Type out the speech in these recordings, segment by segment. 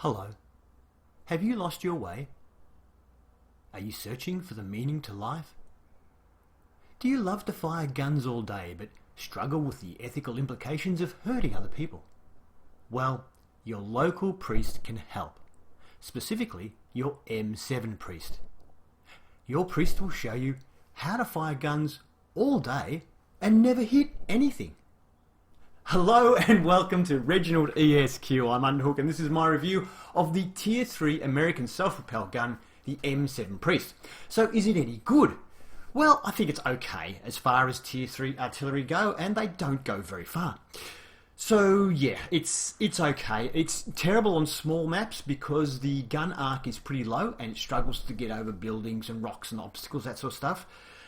Hello. Have you lost your way? Are you searching for the meaning to life? Do you love to fire guns all day but struggle with the ethical implications of hurting other people? Well, your local priest can help. Specifically, your M7 priest. Your priest will show you how to fire guns all day and never hit anything. Hello and welcome to Reginaldesq. I'm Underhook and this is my review of the Tier 3 American self-propel gun, the M7 Priest. So is it any good? Well, I think it's okay as far as Tier 3 artillery go, and they don't go very far. So yeah, it's okay. It's terrible on small maps because the gun arc is pretty low and it struggles to get over buildings and rocks and obstacles, that sort of stuff.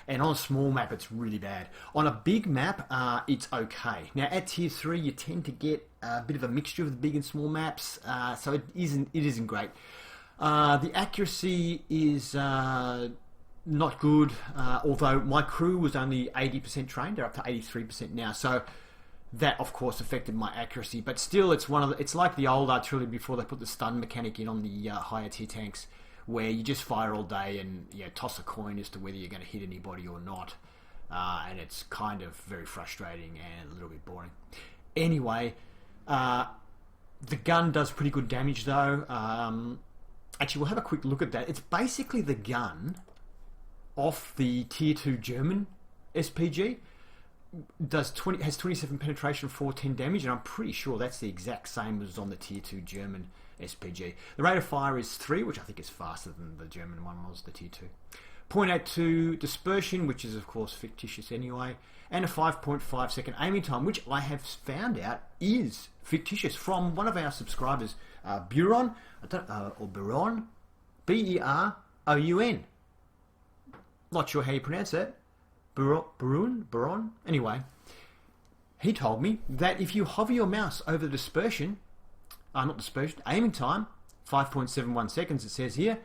And on a small map, it's really bad. On a big map, it's okay. Now, at Tier 3, you tend to get a bit of a mixture of the big and small maps, so it isn't great. The accuracy is not good, although my crew was only 80% trained. They're up to 83% now, so that, of course, affected my accuracy. But still, it's like the old artillery before they put the stun mechanic in on the higher tier tanks, where you just fire all day and toss a coin as to whether you're going to hit anybody or not. And it's kind of very frustrating and a little bit boring. Anyway, the gun does pretty good damage though. Actually, we'll have a quick look at that. It's basically the gun off the Tier 2 German SPG. Has 27 penetration, 410 damage, and I'm pretty sure that's the exact same as on the Tier 2 German SPG. The rate of fire is 3, which I think is faster than the German one was, the Tier 2. 0.82 dispersion, which is of course fictitious anyway, and a 5.5 second aiming time, which I have found out is fictitious from one of our subscribers, Buron, or Buron, B-E-R-O-U-N. Not sure how you pronounce that. Buron? Anyway, he told me that if you hover your mouse over the dispersion, aiming time, 5.71 seconds it says here,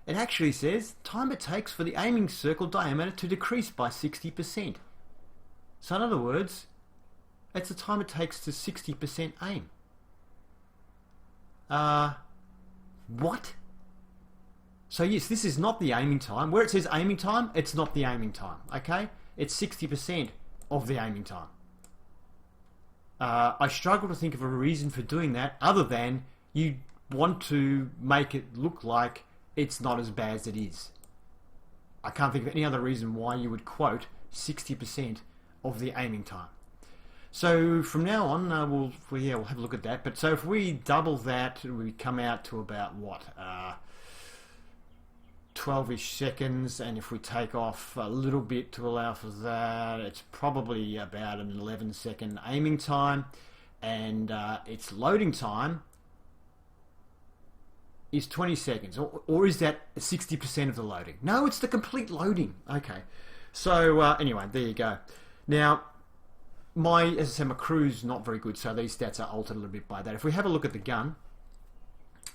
it actually says time it takes for the aiming circle diameter to decrease by 60%. So in other words, it's the time it takes to 60% aim. What? So yes, this is not the aiming time. Where it says aiming time, it's not the aiming time, okay? It's 60% of the aiming time. I struggle to think of a reason for doing that other than you want to make it look like it's not as bad as it is. I can't think of any other reason why you would quote 60% of the aiming time. So from now on, we'll have a look at that. But so if we double that, we come out to about what? 12-ish seconds, and if we take off a little bit to allow for that, it's probably about an 11-second aiming time, and its loading time is 20 seconds, or is that 60% of the loading? No, it's the complete loading. Okay, so anyway, there you go. Now, as I said, my crew's not very good, so these stats are altered a little bit by that. If we have a look at the gun,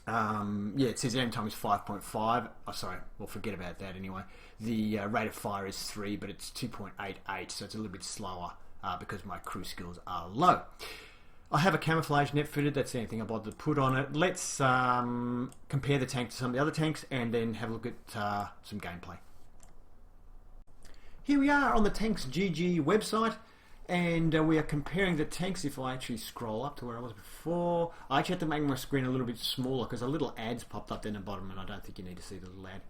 it says aim time is 5.5. Oh, sorry, well, forget about that anyway. The rate of fire is 3, but it's 2.88, so it's a little bit slower because my crew skills are low. I have a camouflage net fitted. That's the only thing I bothered to put on it. Let's compare the tank to some of the other tanks and then have a look at some gameplay. Here we are on the Tanks GG website. And we are comparing the tanks. If I actually scroll up to where I was before, I actually had to make my screen a little bit smaller because a little ad's popped up there in the bottom, and I don't think you need to see the little ad.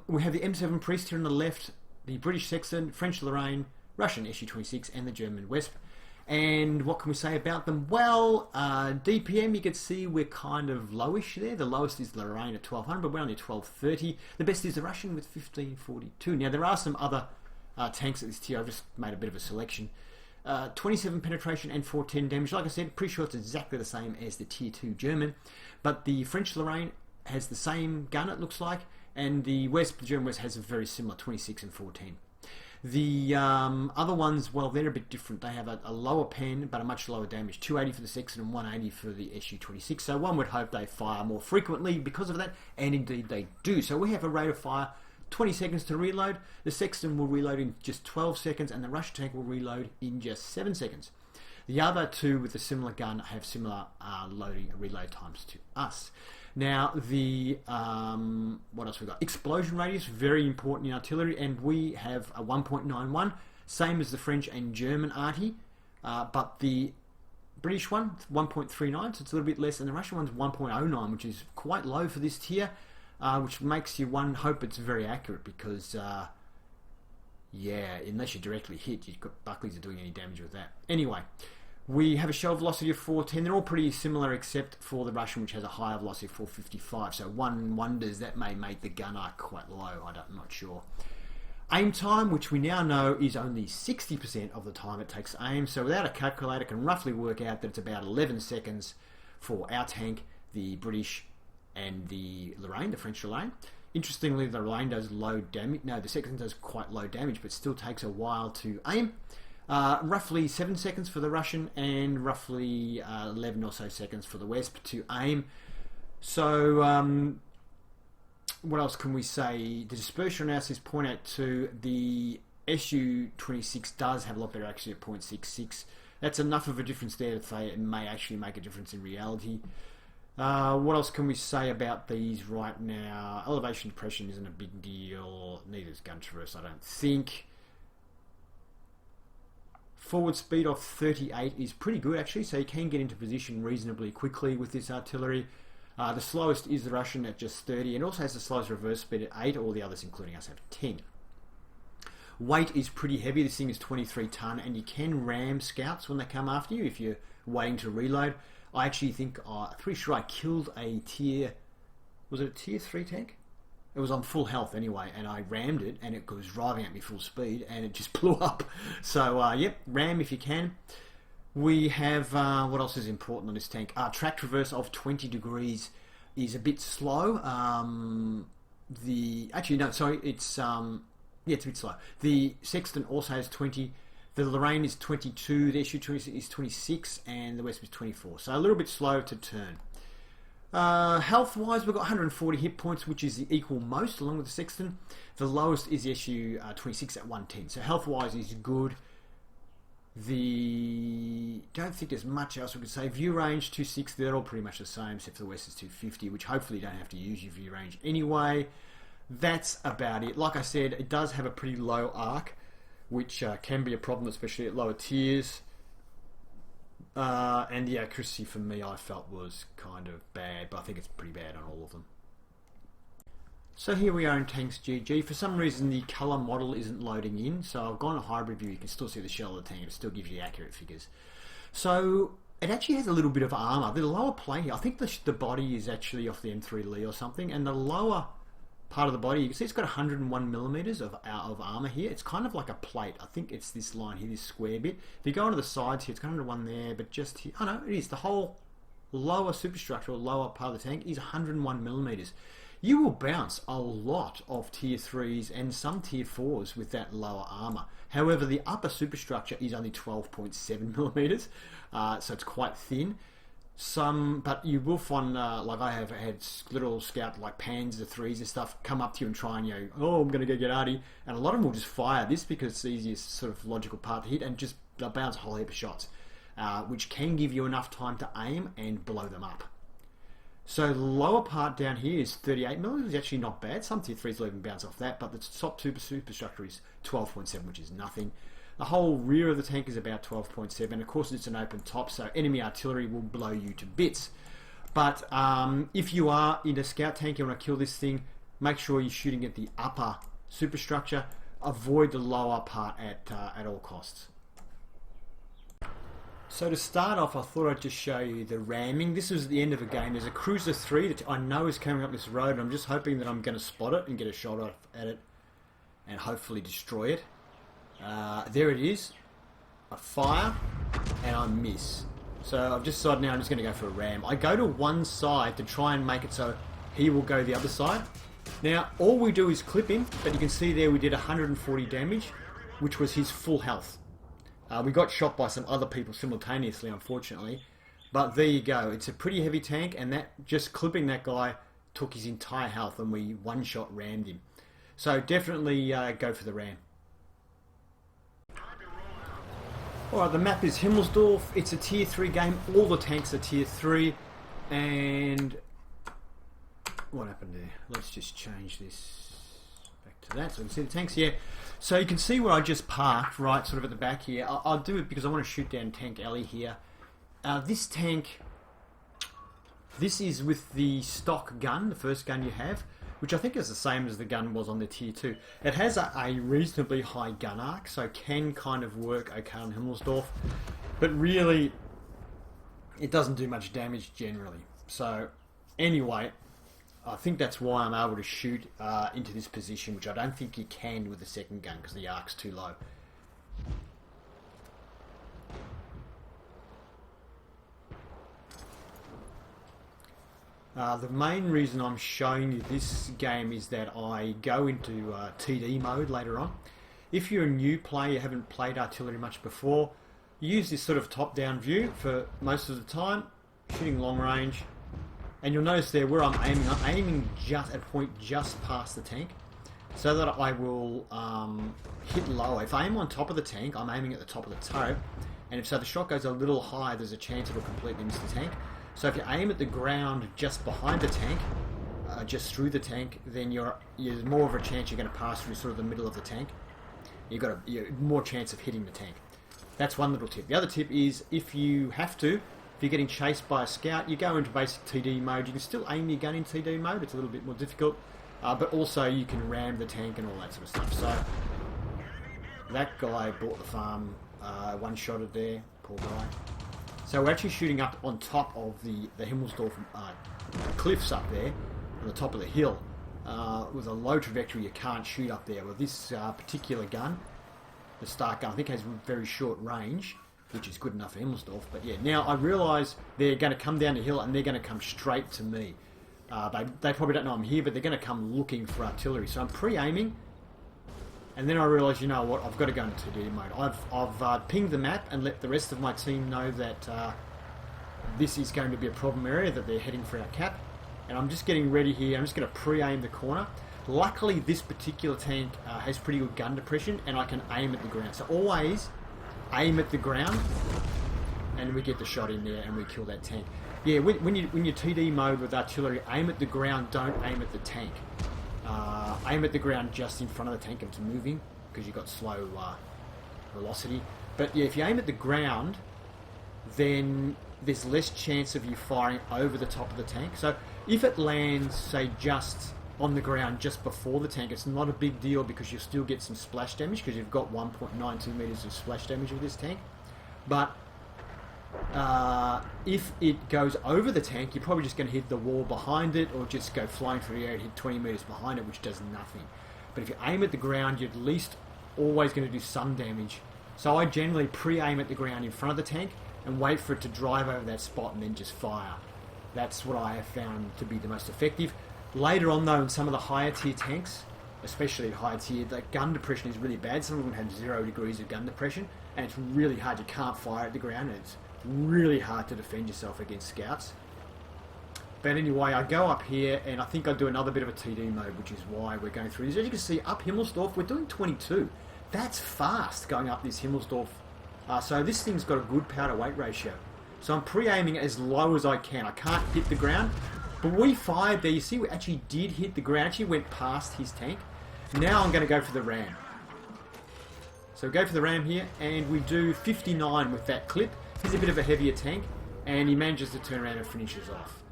We have the M7 Priest here on the left, the British Sexton, French Lorraine, Russian SU-26, and the German Wesp. And what can we say about them? Well, DPM, you can see we're kind of lowish there. The lowest is the Lorraine at 1200, but we're only 1230. The best is the Russian with 1542. Now, there are some other tanks at this tier. I've just made a bit of a selection. 27 penetration and 410 damage. Like I said, pretty sure it's exactly the same as the Tier 2 German, but the French Lorraine has the same gun, it looks like, and the German Wesp has a very similar 26 and 410. The other ones, well, they're a bit different. They have a lower pen, but a much lower damage. 280 for the Sexton and 180 for the SU-26. So one would hope they fire more frequently because of that, and indeed they do. So we have a rate of fire 20 seconds to reload. The Sexton will reload in just 12 seconds, and the Russian tank will reload in just 7 seconds. The other two with a similar gun have similar loading and reload times to us. Now, the what else we got? Explosion radius, very important in artillery, and we have a 1.91, same as the French and German arty, but the British one, 1.39, so it's a little bit less, and the Russian one's 1.09, which is quite low for this tier, which makes you hope it's very accurate, because yeah, unless you directly hit, you've got Buckleys are doing any damage with that. Anyway, we have a shell velocity of 410. They're all pretty similar except for the Russian, which has a higher velocity of 455. So one wonders that may make the gun arc quite low. I'm not sure. Aim time, which we now know is only 60% of the time it takes aim. So without a calculator, can roughly work out that it's about 11 seconds for our tank, the British, and the Lorraine, the French Lorraine. Interestingly, the Lorraine does low damage. No, the second does quite low damage, but still takes a while to aim. Roughly 7 seconds for the Russian, and roughly 11 or so seconds for the Wesp to aim. So, what else can we say? The dispersion analysis point out to the Su-26 does have a lot better accuracy at 0.66. That's enough of a difference there to say it may actually make a difference in reality. What else can we say about these right now? Elevation depression isn't a big deal. Neither is gun traverse, I don't think. Forward speed of 38 is pretty good actually, so you can get into position reasonably quickly with this artillery. The slowest is the Russian at just 30, and also has the slowest reverse speed at 8. All the others, including us, have 10. Weight is pretty heavy. This thing is 23 ton, and you can ram scouts when they come after you if you're waiting to reload. I actually think, I'm pretty sure I killed a was it a tier 3 tank? It was on full health anyway, and I rammed it, and it was driving at me full speed, and it just blew up. So, yep, ram if you can. We have, what else is important on this tank? Track traverse of 20 degrees is a bit slow. Actually, no, sorry, it's a bit slow. The Sexton also has 20. The Lorraine is 22, the Su-26 is 26, and the Wesp is 24. So a little bit slow to turn. Health-wise, we've got 140 hit points, which is the equal most, along with the Sexton. The lowest is the Su-26 at 110. So health-wise is good. Don't think there's much else we could say. View range 260, they're all pretty much the same, except for the West is 250, which hopefully you don't have to use your view range anyway. That's about it. Like I said, it does have a pretty low arc, which can be a problem, especially at lower tiers. And the accuracy for me, I felt, was kind of bad, but I think it's pretty bad on all of them. So here we are in Tanks GG. For some reason, the colour model isn't loading in, so I've gone to hybrid view. You can still see the shell of the tank. It still gives you accurate figures. So it actually has a little bit of armour. The lower plate here, I think the body is actually off the M3 Lee or something, and the lower part of the body, you can see it's got 101 millimeters of armour here. It's kind of like a plate. I think it's this line here, this square bit. If you go onto the sides here, it's got 101 there, but just here, oh no, it is. The whole lower superstructure, or lower part of the tank, is 101 millimeters. You will bounce a lot of tier 3s and some tier 4s with that lower armour. However, the upper superstructure is only 12.7 millimeters, so it's quite thin. But you will find, like I have had little scout like Panzer 3s and stuff come up to you and try and, oh, I'm going to go get Artie. And a lot of them will just fire this because it's the easiest sort of logical part to hit, and just they'll bounce a whole heap of shots, which can give you enough time to aim and blow them up. So the lower part down here is 38 millimeters, actually not bad. Some tier 3s will even bounce off that, but the top superstructure is 12.7, which is nothing. The whole rear of the tank is about 12.7. Of course, it's an open top, so enemy artillery will blow you to bits. But if you are in a scout tank, you want to kill this thing, make sure you're shooting at the upper superstructure. Avoid the lower part at all costs. So to start off, I thought I'd just show you the ramming. This is the end of a game. There's a Cruiser 3 that I know is coming up this road, and I'm just hoping that I'm going to spot it and get a shot at it and hopefully destroy it. There it is. I fire and I miss. So I've just decided now I'm just going to go for a ram. I go to one side to try and make it so he will go the other side. Now all we do is clip him, but you can see there we did 140 damage, which was his full health. We got shot by some other people simultaneously, unfortunately. But there you go. It's a pretty heavy tank, and that just clipping that guy took his entire health, and we one-shot rammed him. So definitely go for the ram. Alright, the map is Himmelsdorf. It's a tier 3 game. All the tanks are tier 3. And what happened there? Let's just change this back to that so we can see the tanks. Yeah. So you can see where I just parked, right, sort of at the back here. I'll do it because I want to shoot down Tank Alley here. This tank, this is with the stock gun, the first gun you have, which I think is the same as the gun was on the tier 2. It has a reasonably high gun arc, so can kind of work okay on Himmelsdorf, but really it doesn't do much damage generally. So anyway, I think that's why I'm able to shoot into this position, which I don't think you can with the second gun because the arc's too low. The main reason I'm showing you this game is that I go into TD mode later on. If you're a new player, you haven't played artillery much before, use this sort of top-down view for most of the time, shooting long range. And you'll notice there where I'm aiming just at a point just past the tank, so that I will hit lower. If I aim on top of the tank, I'm aiming at the top of the turret, and if so the shot goes a little high, there's a chance it'll completely miss the tank. So if you aim at the ground just behind the tank, just through the tank, then you're more of a chance you're going to pass through sort of the middle of the tank. You've got more chance of hitting the tank. That's one little tip. The other tip is if you have to, if you're getting chased by a scout, you go into basic TD mode. You can still aim your gun in TD mode. It's a little bit more difficult, but also you can ram the tank and all that sort of stuff. So that guy bought the farm, one-shotted there, poor guy. So we're actually shooting up on top of the Himmelsdorf cliffs up there, on the top of the hill. With a low trajectory, you can't shoot up there. Well, this particular gun, the Stark gun, I think has very short range, which is good enough for Himmelsdorf. But yeah, now I realise they're going to come down the hill and they're going to come straight to me. They probably don't know I'm here, but they're going to come looking for artillery. So I'm pre-aiming, and then I realise, you know what, I've got to go into TD mode. I've pinged the map and let the rest of my team know that this is going to be a problem area, that they're heading for our cap. And I'm just getting ready here. I'm just going to pre-aim the corner. Luckily, this particular tank has pretty good gun depression, and I can aim at the ground. So always aim at the ground, and we get the shot in there, and we kill that tank. Yeah, when you're TD mode with artillery, aim at the ground, don't aim at the tank. Aim at the ground just in front of the tank if it's moving, because you've got slow velocity. But yeah, if you aim at the ground, then there's less chance of you firing over the top of the tank. So if it lands, say, just on the ground just before the tank, it's not a big deal because you'll still get some splash damage because you've got 1.92 meters of splash damage with this tank. But if it goes over the tank, you're probably just going to hit the wall behind it or just go flying through the air and hit 20 meters behind it, which does nothing. But if you aim at the ground, you're at least always going to do some damage. So I generally pre-aim at the ground in front of the tank and wait for it to drive over that spot and then just fire. That's what I have found to be the most effective. Later on though, in some of the higher tier tanks, especially at higher tier, the gun depression is really bad. Some of them have 0 degrees of gun depression, and it's really hard. You can't fire at the ground, and it's really hard to defend yourself against scouts. But anyway, I go up here, and I think I do another bit of a TD mode, which is why we're going through this. As you can see, up Himmelsdorf, we're doing 22. That's fast going up this Himmelsdorf. So this thing's got a good power to weight ratio. So I'm pre-aiming as low as I can. I can't hit the ground. But we fired there. You see, we actually did hit the ground. Actually went past his tank. Now I'm going to go for the ram. So we go for the ram here, and we do 59 with that clip. He's a bit of a heavier tank, and he manages to turn around and finishes off.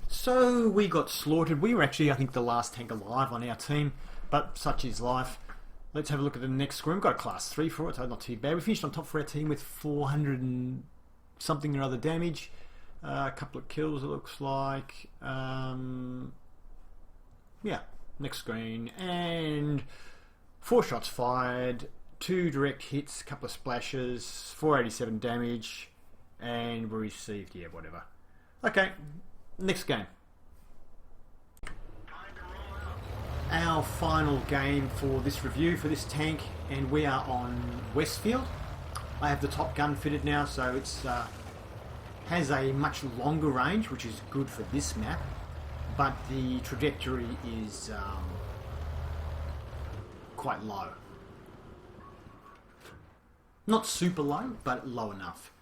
So we got slaughtered. We were actually, I think, the last tank alive on our team, but such is life. Let's have a look at the next score. We've got a class 3 for it, so not too bad. We finished on top for our team with 400 and something or other damage. A couple of kills, it looks like. Yeah, next screen. And 4 shots fired, 2 direct hits, a couple of splashes, 487 damage, and we received, yeah, whatever. Okay, next game. Our final game for this review for this tank, and we are on Westfield. I have the top gun fitted now, so it's has a much longer range, which is good for this map, but the trajectory is quite low. Not super low, but low enough.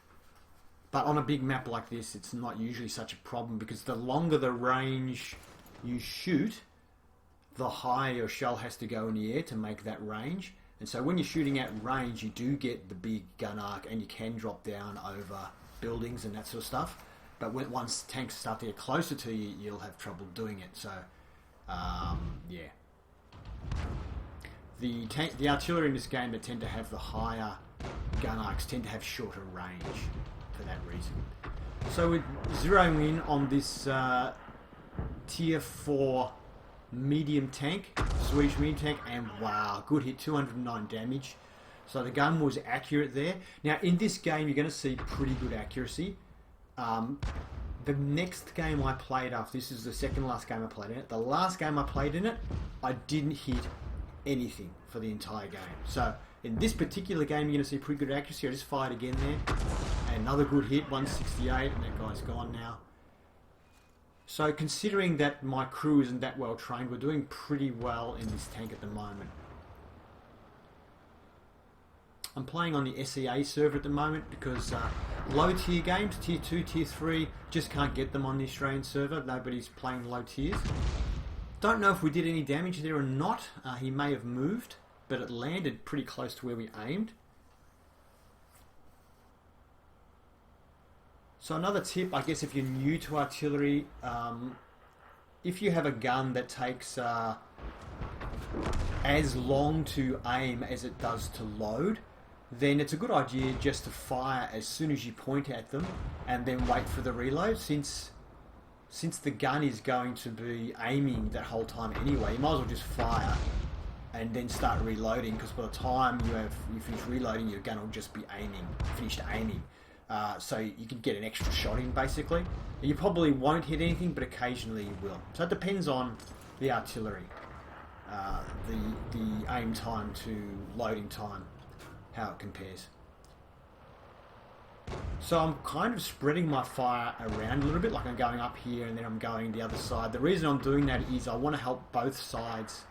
But on a big map like this, it's not usually such a problem because the longer the range you shoot, the higher your shell has to go in the air to make that range. And so when you're shooting at range, you do get the big gun arc and you can drop down over buildings and that sort of stuff. But once tanks start to get closer to you, you'll have trouble doing it. So, yeah. The artillery in this game that tend to have the higher gun arcs tend to have shorter range for that reason. So we're zeroing in on this tier 4 medium tank, Swedish medium tank, and wow, good hit, 209 damage. So the gun was accurate there. Now in this game you're going to see pretty good accuracy. The next game I played after this is the second last game I played in it. The last game I played in it, I didn't hit anything for the entire game. So in this particular game you're going to see pretty good accuracy. I just fired again there. And another good hit, 168, and that guy's gone now. So considering that my crew isn't that well trained, we're doing pretty well in this tank at the moment. I'm playing on the SEA server at the moment because low tier games, tier 2, tier 3, just can't get them on the Australian server. Nobody's playing low tiers. Don't know if we did any damage there or not. He may have moved, but it landed pretty close to where we aimed. So another tip, I guess, if you're new to artillery, if you have a gun that takes as long to aim as it does to load, then it's a good idea just to fire as soon as you point at them and then wait for the reload. Since the gun is going to be aiming that whole time anyway, you might as well just fire and then start reloading, because by the time you finish reloading, your gun will just be finished aiming. So you can get an extra shot in, basically. You probably won't hit anything, but occasionally you will. So it depends on the artillery, the aim time to loading time, how it compares. So I'm kind of spreading my fire around a little bit, like I'm going up here and then I'm going the other side. The reason I'm doing that is I want to help both sides,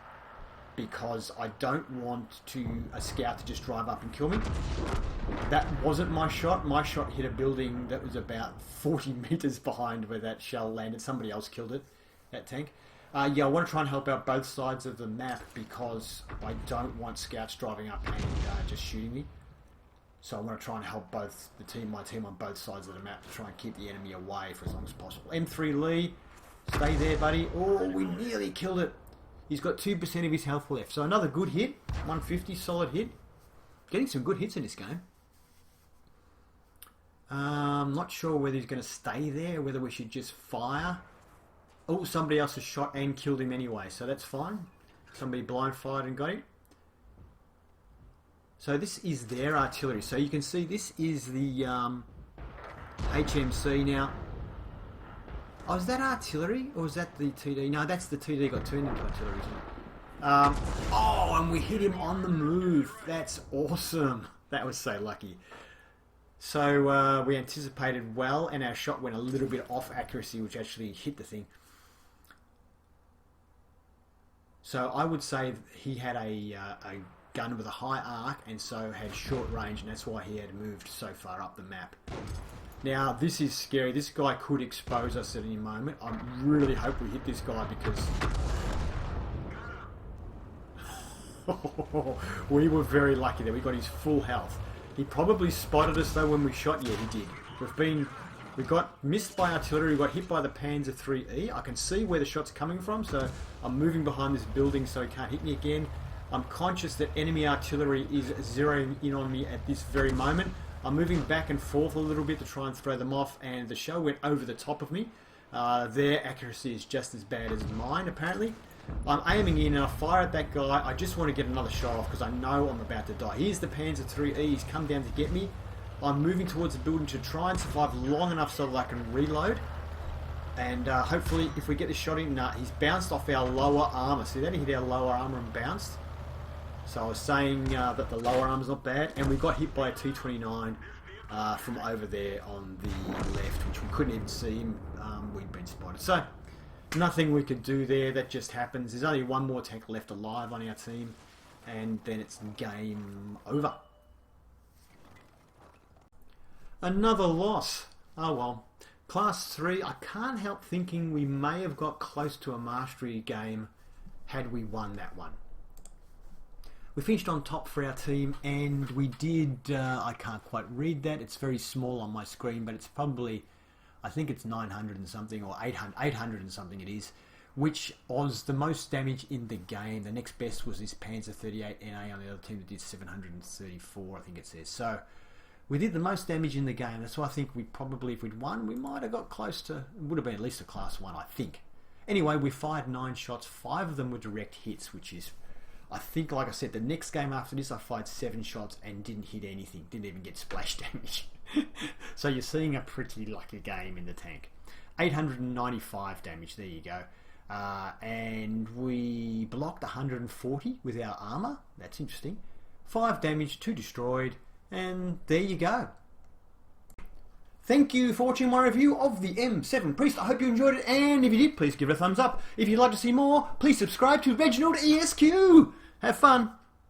because I don't want a scout to just drive up and kill me. That wasn't my shot. My shot hit a building that was about 40 meters behind where that shell landed. Somebody else killed it, that tank. Yeah, I want to try and help out both sides of the map because I don't want scouts driving up and just shooting me. So I want to try and help my team on both sides of the map to try and keep the enemy away for as long as possible. M3 Lee, stay there, buddy. Oh, we nearly killed it. He's got 2% of his health left. So another good hit. 150, solid hit. Getting some good hits in this game. I'm not sure whether he's going to stay there, whether we should just fire. Oh, somebody else has shot and killed him anyway, so that's fine. Somebody blind fired and got him. So this is their artillery. So you can see this is the HMC now. Oh, is that artillery or is that the TD? No, that's the TD got turned into artillery, isn't it? Oh, and we hit him on the move. That's awesome. That was so lucky. So we anticipated well, and our shot went a little bit off accuracy, which actually hit the thing. So I would say he had a gun with a high arc, and so had short range, and that's why he had moved so far up the map. Now, this is scary. This guy could expose us at any moment. I really hope we hit this guy because we were very lucky there. We got his full health. He probably spotted us though when we shot. Yeah, he did. We got missed by artillery. We got hit by the Panzer 3E. I can see where the shot's coming from, so I'm moving behind this building so he can't hit me again. I'm conscious that enemy artillery is zeroing in on me at this very moment. I'm moving back and forth a little bit to try and throw them off, and the shell went over the top of me. Their accuracy is just as bad as mine, apparently. I'm aiming in and I fire at that guy. I just want to get another shot off because I know I'm about to die. Here's the Panzer 3E. He's come down to get me. I'm moving towards the building to try and survive long enough so that I can reload. And hopefully, if we get this shot in, he's bounced off our lower armor. See that? He hit our lower armor and bounced. So I was saying that the lower armor's not bad, and we got hit by a T-29 from over there on the left, which we couldn't even see him. We'd been spotted. So nothing we could do there. That just happens. There's only one more tank left alive on our team, and then it's game over. Another loss. Oh well. Class 3, I can't help thinking we may have got close to a mastery game had we won that one. We finished on top for our team, and we did, I can't quite read that, it's very small on my screen, but it's probably, I think it's 900 and something, or 800 and something it is, which was the most damage in the game. The next best was this Panzer 38 NA on the other team that did 734, I think it says. So we did the most damage in the game. That's why I think we probably, if we'd won, we might have got close to, it would have been at least a class 1, I think. Anyway, we fired 9 shots, 5 of them were direct hits, which is, I think, like I said, the next game after this I fired 7 shots and didn't hit anything, didn't even get splash damage. So you're seeing a pretty lucky game in the tank. 895 damage, there you go. And we blocked 140 with our armour, that's interesting. 5 damage, 2 destroyed, and there you go. Thank you for watching my review of the M7 Priest. I hope you enjoyed it, and if you did, please give it a thumbs up. If you'd like to see more, please subscribe to Reginaldesq. Have fun.